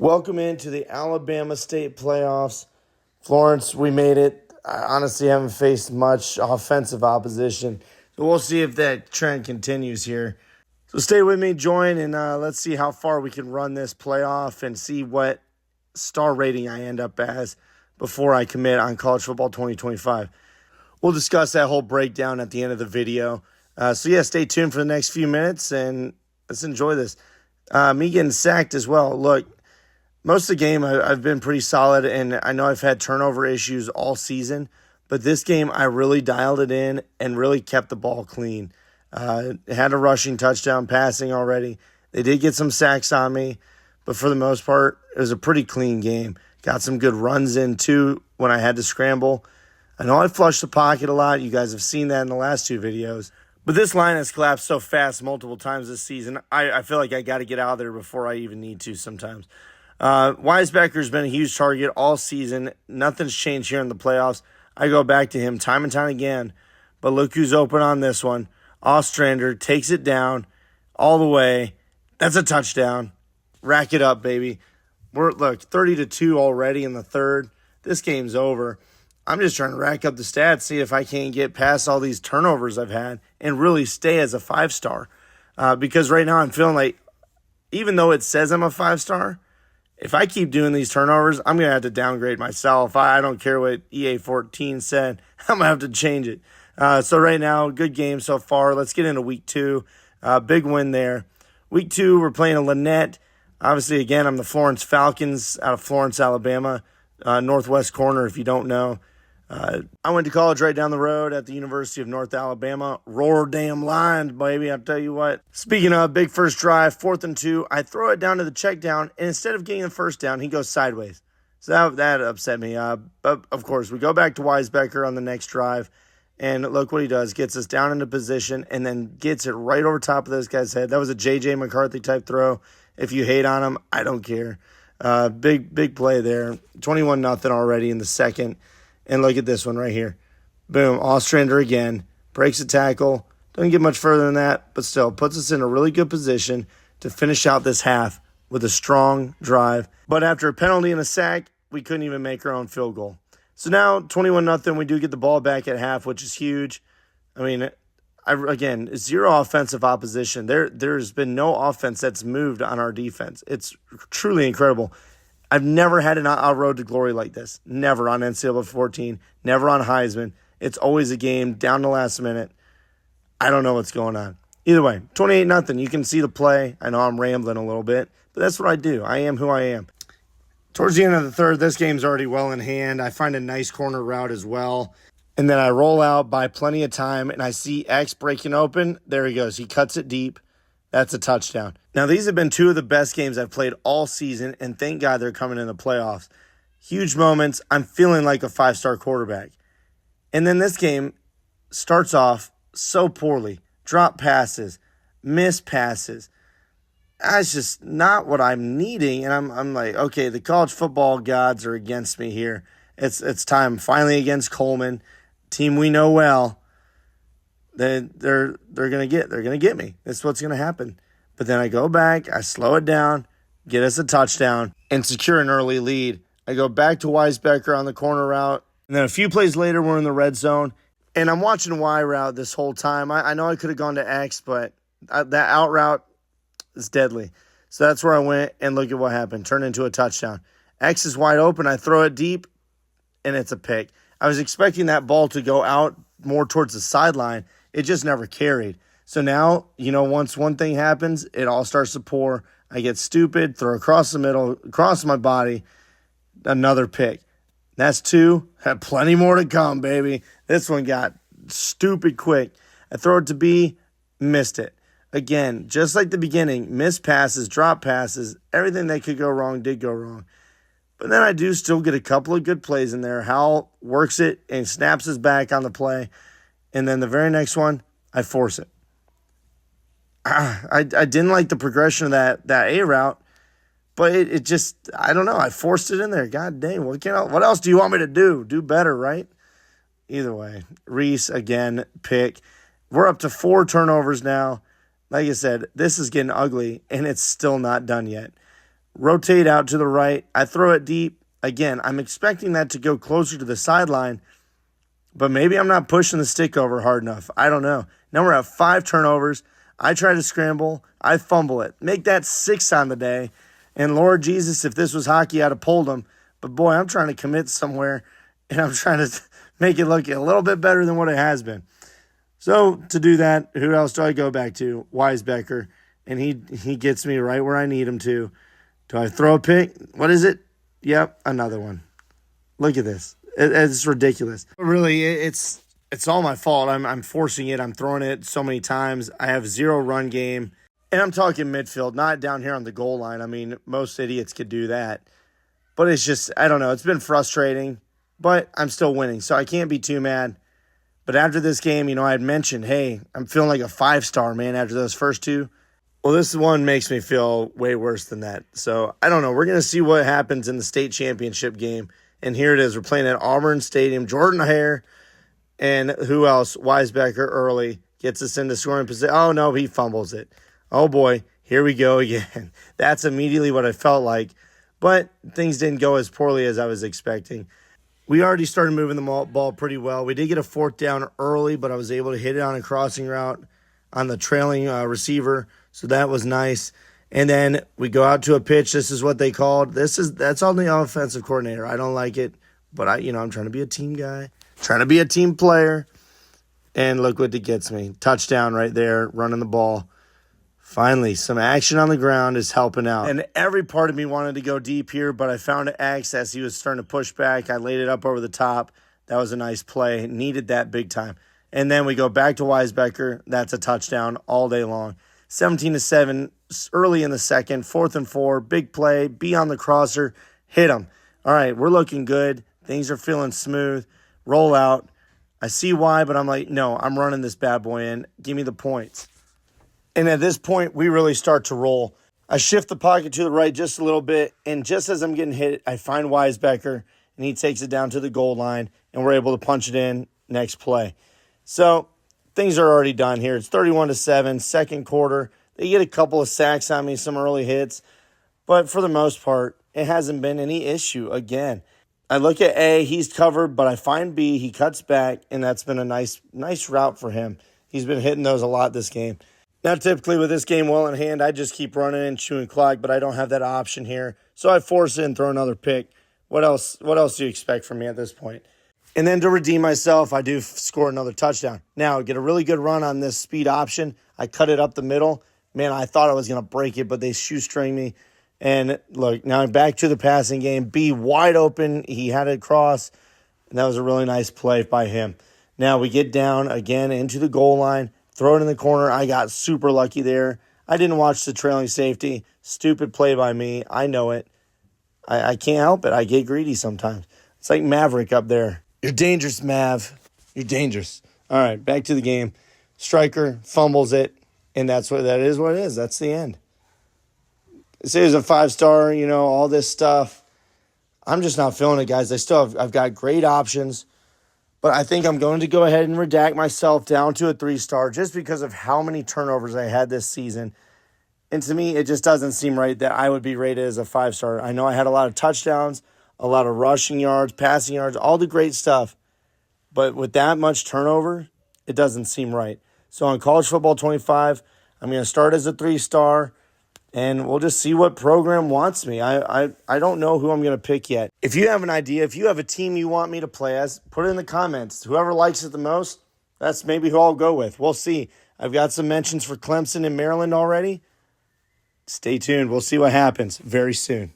Welcome into the Alabama State playoffs. Florence, we made it. I honestly haven't faced much offensive opposition. So we'll see if that trend continues here. So stay with me, join, and let's see how far we can run this playoff and see what star rating I end up as before I commit on college football 2025. We'll discuss that whole breakdown at the end of the video. Stay tuned for the next few minutes, and let's enjoy this. Me getting sacked as well. Look, most of the game, I've been pretty solid, and I know I've had turnover issues all season, but this game, I really dialed it in and really kept the ball clean. Had a rushing touchdown, passing already. They did get some sacks on me, but for the most part, it was a pretty clean game. Got some good runs in, too, when I had to scramble. I know I flushed the pocket a lot. You guys have seen that in the last two videos. But this line has collapsed so fast multiple times this season, I feel like I got to get out of there before I even need to sometimes. Weisbecker's been a huge target all season. Nothing's changed here in the playoffs. I go back to him time and time again. But look who's open on this one. Ostrander takes it down all the way. That's a touchdown. Rack it up, baby. We're 30-2 already in the third. This game's over. I'm just trying to rack up the stats, see if I can't get past all these turnovers I've had and really stay as a 5-star. Because right now I'm feeling like, even though it says I'm a 5-star, if I keep doing these turnovers, I'm going to have to downgrade myself. I don't care what EA14 said. I'm going to have to change it. So right now, good game so far. Let's get into week 2. Big win there. Week 2, we're playing a Lynette. Obviously, again, I'm the Florence Falcons out of Florence, Alabama. Northwest corner, if you don't know. I went to college right down the road at the University of North Alabama. Roar damn Lions, baby, I'll tell you what. Speaking of, big first drive, 4th and 2. I throw it down to the check down, and instead of getting the first down, he goes sideways. So that upset me. But, of course, we go back to Weisbecker on the next drive, and look what he does. Gets us down into position and then gets it right over top of this guy's head. That was a J.J. McCarthy-type throw. If you hate on him, I don't care. Big play there. 21-0 already in the second. And look at this one right here. Boom, Ostrander again. Breaks a tackle. Doesn't get much further than that, but still puts us in a really good position to finish out this half with a strong drive. But after a penalty and a sack, we couldn't even make our own field goal. So now, 21-0, we do get the ball back at half, which is huge. I mean, again, zero offensive opposition. There's been no offense that's moved on our defense. It's truly incredible. I've never had a road to glory like this. Never on NCAA 14. Never on Heisman. It's always a game down to the last minute. I don't know what's going on. Either way, 28-0. You can see the play. I know I'm rambling a little bit, but that's what I do. I am who I am. Towards the end of the third, this game's already well in hand. I find a nice corner route as well. And then I roll out by plenty of time, and I see X breaking open. There he goes. He cuts it deep. That's a touchdown. Now, these have been two of the best games I've played all season, and thank God they're coming in the playoffs. Huge moments. I'm feeling like a 5-star quarterback. And then this game starts off so poorly. Drop passes, missed passes. That's just not what I'm needing. And I'm like, okay, the college football gods are against me here. It's time. Finally against Coleman, team we know well. They're gonna get me. That's what's gonna happen. But then I go back, I slow it down, get us a touchdown, and secure an early lead. I go back to Weisbecker on the corner route, and then a few plays later, we're in the red zone, and I'm watching Y route this whole time. I know I could have gone to X, but that out route is deadly. So that's where I went, and look at what happened. Turned into a touchdown. X is wide open. I throw it deep, and it's a pick. I was expecting that ball to go out more towards the sideline. It just never carried. So now, once one thing happens, it all starts to pour. I get stupid, throw across the middle, across my body, another pick. That's 2. Had plenty more to come, baby. This one got stupid quick. I throw it to B, missed it. Again, just like the beginning, missed passes, drop passes, everything that could go wrong did go wrong. But then I do still get a couple of good plays in there. Hal works it and snaps his back on the play. And then the very next one, I force it. I didn't like the progression of that A route, but it just, I don't know. I forced it in there. God dang, what else do you want me to do? Do better, right? Either way, Reese, again, pick. We're up to 4 turnovers now. Like I said, this is getting ugly, and it's still not done yet. rotate out to the right. I throw it deep. Again, I'm expecting that to go closer to the sideline, but maybe I'm not pushing the stick over hard enough. I don't know. Now we're at 5 turnovers. I try to scramble. I fumble it. Make that 6 on the day. And Lord Jesus, if this was hockey, I'd have pulled him. But boy, I'm trying to commit somewhere, and I'm trying to make it look a little bit better than what it has been. So to do that, who else do I go back to? Weisbecker. And he gets me right where I need him to. Do I throw a pick? What is it? Yep, another one. Look at this. It's ridiculous. Really, it's all my fault. I'm forcing it. I'm throwing it so many times. I have 0 run game. And I'm talking midfield, not down here on the goal line. I mean, most idiots could do that. But it's just, I don't know. It's been frustrating. But I'm still winning, so I can't be too mad. But after this game, I had mentioned, hey, I'm feeling like a 5-star, man, after those first 2. Well, this one makes me feel way worse than that. So, I don't know. We're going to see what happens in the state championship game. And here it is. We're playing at Auburn Stadium. Jordan Hare and who else? Weisbecker early gets us into scoring position. Oh, no, he fumbles it. Oh, boy. Here we go again. That's immediately what I felt like. But things didn't go as poorly as I was expecting. We already started moving the ball pretty well. We did get a 4th down early, but I was able to hit it on a crossing route on the trailing receiver. So that was nice. And then we go out to a pitch. This is what they called. That's on the offensive coordinator. I don't like it, but I'm trying to be a team guy, trying to be a team player. And look what it gets me. Touchdown right there, running the ball. Finally, some action on the ground is helping out. And every part of me wanted to go deep here, but I found X as he was starting to push back. I laid it up over the top. That was a nice play. Needed that big time. And then we go back to Weisbecker. That's a touchdown all day long. 17-7 early in the second, 4th and 4. Big play. Be on the crosser. Hit him. All right, we're looking good. Things are feeling smooth. Roll out. I see why, but I'm like, no, I'm running this bad boy in. Give me the points. And at this point, we really start to roll. I shift the pocket to the right just a little bit, and just as I'm getting hit, I find Weisbecker, and he takes it down to the goal line, and we're able to punch it in next play. So things are already done here. It's 31-7, second quarter. They get a couple of sacks on me, some early hits, but for the most part, it hasn't been any issue again. I look at A, he's covered, but I find B, he cuts back, and that's been a nice route for him. He's been hitting those a lot this game. Now, typically with this game well in hand, I just keep running and chewing clock, but I don't have that option here. So I force it and throw another pick. What else do you expect from me at this point? And then to redeem myself, I do score another touchdown. Now, get a really good run on this speed option. I cut it up the middle. Man, I thought I was going to break it, but they shoestring me. And look, now I'm back to the passing game. B wide open. He had it cross, and that was a really nice play by him. Now we get down again into the goal line. Throw it in the corner. I got super lucky there. I didn't watch the trailing safety. Stupid play by me. I know it. I can't help it. I get greedy sometimes. It's like Maverick up there. You're dangerous, Mav. You're dangerous. All right, back to the game. Striker fumbles it, and that is what it is. That's the end. It says a 5-star, all this stuff. I'm just not feeling it, guys. I've got great options. But I think I'm going to go ahead and redact myself down to a 3-star just because of how many turnovers I had this season. And to me, it just doesn't seem right that I would be rated as a 5-star. I know I had a lot of touchdowns, a lot of rushing yards, passing yards, all the great stuff. But with that much turnover, it doesn't seem right. So on College Football 25, I'm going to start as a 3-star. And we'll just see what program wants me. I don't know who I'm going to pick yet. If you have an idea, if you have a team you want me to play as, put it in the comments. Whoever likes it the most, that's maybe who I'll go with. We'll see. I've got some mentions for Clemson and Maryland already. Stay tuned. We'll see what happens very soon.